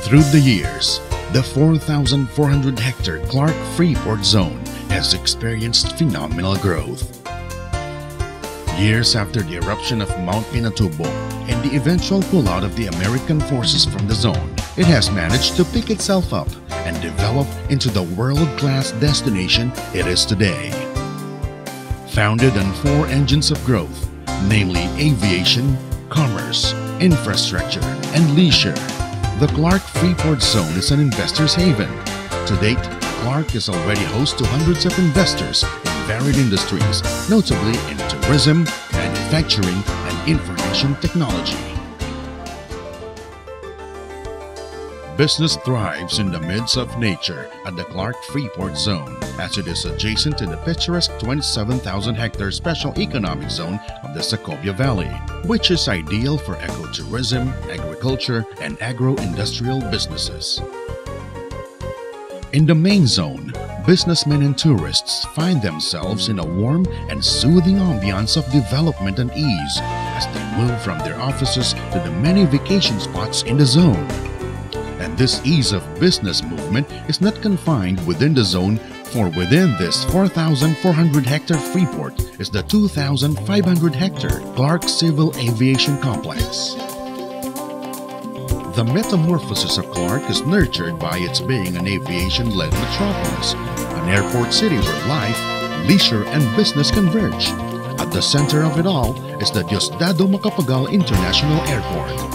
Through the years, the 4,400-hectare Clark Freeport Zone has experienced phenomenal growth. Years after the eruption of Mount Pinatubo and the eventual pullout of the American forces from the zone, it has managed to pick itself up and develop into the world-class destination it is today. Founded on 4 engines of growth, namely aviation, commerce, infrastructure, and leisure, the Clark Freeport Zone is an investor's haven. To date, Clark is already host to hundreds of investors in varied industries, notably in tourism, manufacturing, and information technology. Business thrives in the midst of nature at the Clark Freeport Zone, as it is adjacent to the picturesque 27,000-hectare Special Economic Zone of the Sacobia Valley, which is ideal for ecotourism, agriculture, and agro-industrial businesses. In the main zone, businessmen and tourists find themselves in a warm and soothing ambiance of development and ease as they move from their offices to the many vacation spots in the zone. And this ease of business movement is not confined within the zone, for within this 4,400-hectare Freeport is the 2,500-hectare Clark Civil Aviation Complex. The metamorphosis of Clark is nurtured by its being an aviation-led metropolis, an airport city where life, leisure, and business converge. At the center of it all is the Diosdado Macapagal International Airport.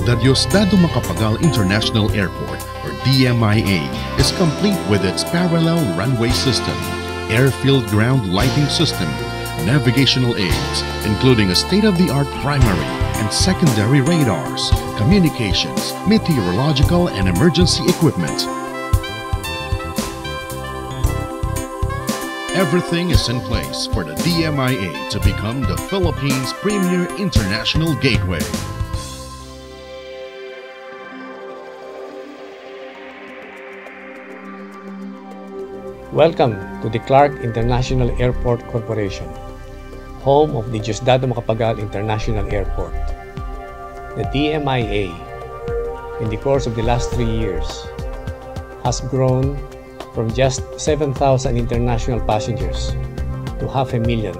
The Diosdado Macapagal International Airport, or DMIA, is complete with its parallel runway system, airfield ground lighting system, navigational aids, including a state-of-the-art primary and secondary radars, communications, meteorological and emergency equipment. Everything is in place for the DMIA to become the Philippines' premier international gateway. Welcome to the Clark International Airport Corporation, home of the Diosdado Macapagal International Airport. The DMIA, in the course of the last 3 years, has grown from just 7,000 international passengers to 500,000,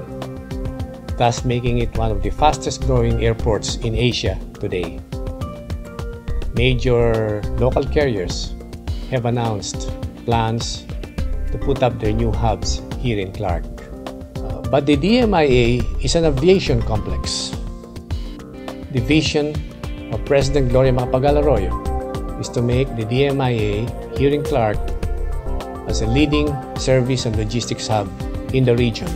thus making it one of the fastest growing airports in Asia today. Major local carriers have announced plans to put up their new hubs here in Clark. But the DMIA is an aviation complex. The vision of President Gloria Macapagal Arroyo is to make the DMIA here in Clark as a leading service and logistics hub in the region.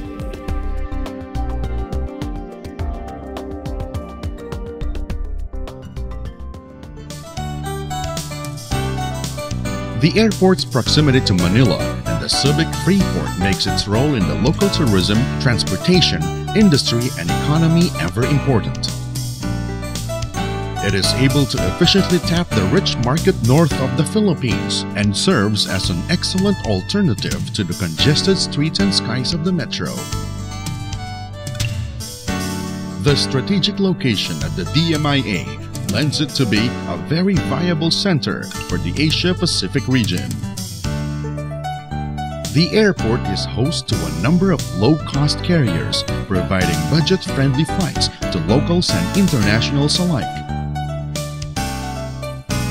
The airport's proximity to Manila and the civic Freeport makes its role in the local tourism, transportation, industry, and economy ever important. It is able to efficiently tap the rich market north of the Philippines and serves as an excellent alternative to the congested streets and skies of the metro. The strategic location at the DMIA lends it to be a very viable center for the Asia-Pacific region. The airport is host to a number of low-cost carriers, providing budget-friendly flights to locals and internationals alike.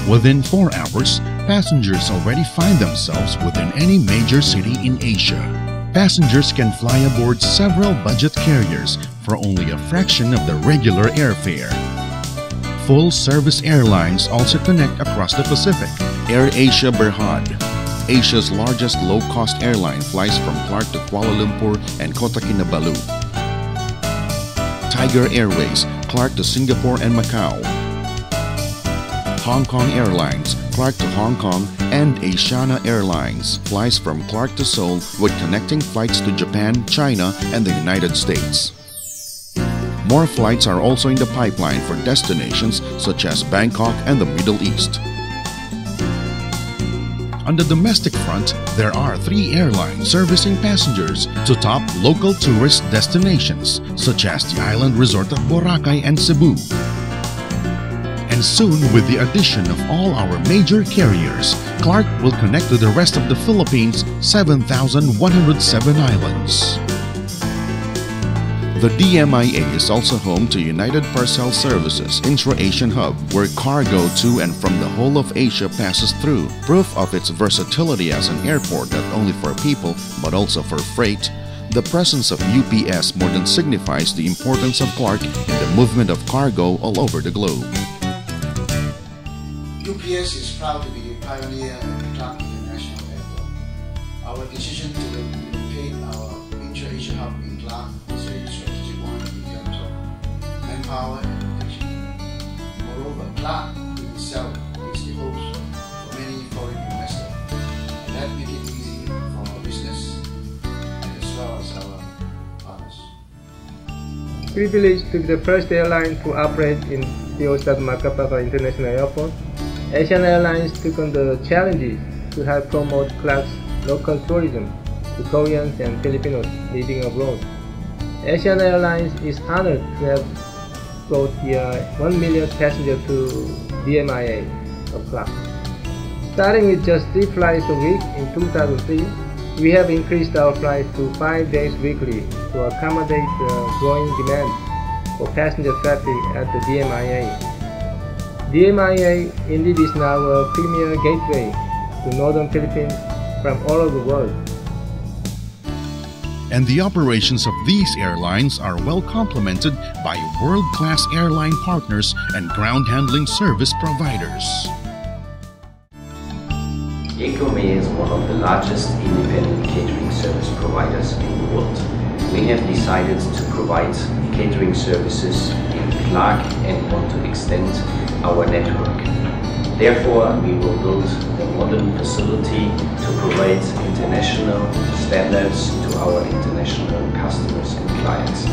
Within 4 hours, passengers already find themselves within any major city in Asia. Passengers can fly aboard several budget carriers for only a fraction of the regular airfare. Full-service airlines also connect across the Pacific. AirAsia Berhad, Asia's largest low-cost airline, flies from Clark to Kuala Lumpur and Kota Kinabalu. Tiger Airways, Clark to Singapore and Macau. Hong Kong Airlines, Clark to Hong Kong, and Asiana Airlines flies from Clark to Seoul with connecting flights to Japan, China, and the United States. More flights are also in the pipeline for destinations such as Bangkok and the Middle East. On the domestic front, there are 3 airlines servicing passengers to top local tourist destinations such as the island resort of Boracay and Cebu. And soon, with the addition of all our major carriers, Clark will connect to the rest of the Philippines' 7,107 islands. The DMIA is also home to United Parcel Services Intra-Asian Hub, where cargo to and from the whole of Asia passes through. Proof of its versatility as an airport not only for people but also for freight, the presence of UPS more than signifies the importance of Clark in the movement of cargo all over the globe. UPS is proud to be a pioneer at Clark International Airport. Our decision to locate our intra-Asia hub in Clark is a strategic one in terms of manpower and location. Moreover, Clark in itself is the host for many foreign investors, and that makes it easy for our business and as well as our partners. Privileged to be the first airline to operate in Diosdado Macapagal International Airport, Asian Airlines took on the challenges to help promote Clark's local tourism to Koreans and Filipinos living abroad. Asian Airlines is honored to have brought the 1 million passenger to DMIA of Clark. Starting with just 3 flights a week in 2003, we have increased our flights to 5 days weekly to accommodate the growing demand for passenger traffic at the DMIA. DMIA indeed is now a premier gateway to northern Philippines from all over the world. And the operations of these airlines are well complemented by world-class airline partners and ground handling service providers. DMIA is one of the largest independent catering service providers in the world. We have decided to provide catering services in Clark and want to extend our network. Therefore, we will build a modern facility to provide international standards to our international customers and clients.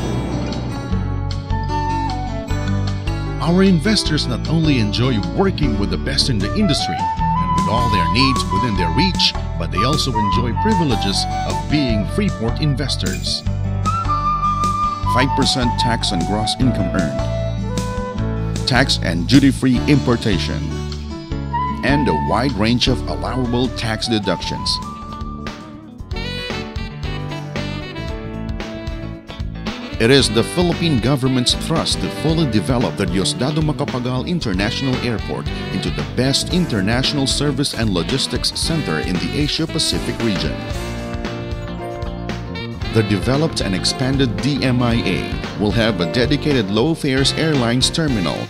Our investors not only enjoy working with the best in the industry and with all their needs within their reach, but they also enjoy privileges of being Freeport investors. 5% tax on gross income earned, tax and duty-free importation, and a wide range of allowable tax deductions. It is the Philippine government's thrust to fully develop the Diosdado Macapagal International Airport into the best international service and logistics center in the Asia-Pacific region. The developed and expanded DMIA will have a dedicated low-fares airlines terminal,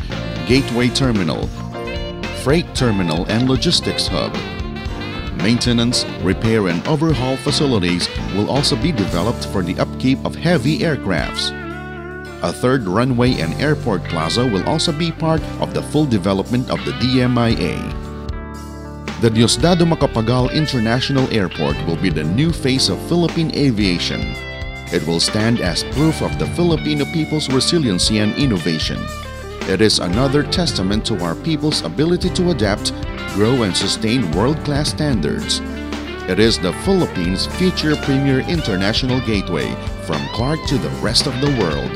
gateway terminal, freight terminal and logistics hub. Maintenance, repair and overhaul facilities will also be developed for the upkeep of heavy aircrafts. A third runway and airport plaza will also be part of the full development of the DMIA. The Diosdado Macapagal International Airport will be the new face of Philippine aviation. It will stand as proof of the Filipino people's resiliency and innovation. It is another testament to our people's ability to adapt, grow and sustain world-class standards. It is the Philippines' future premier international gateway from Clark to the rest of the world.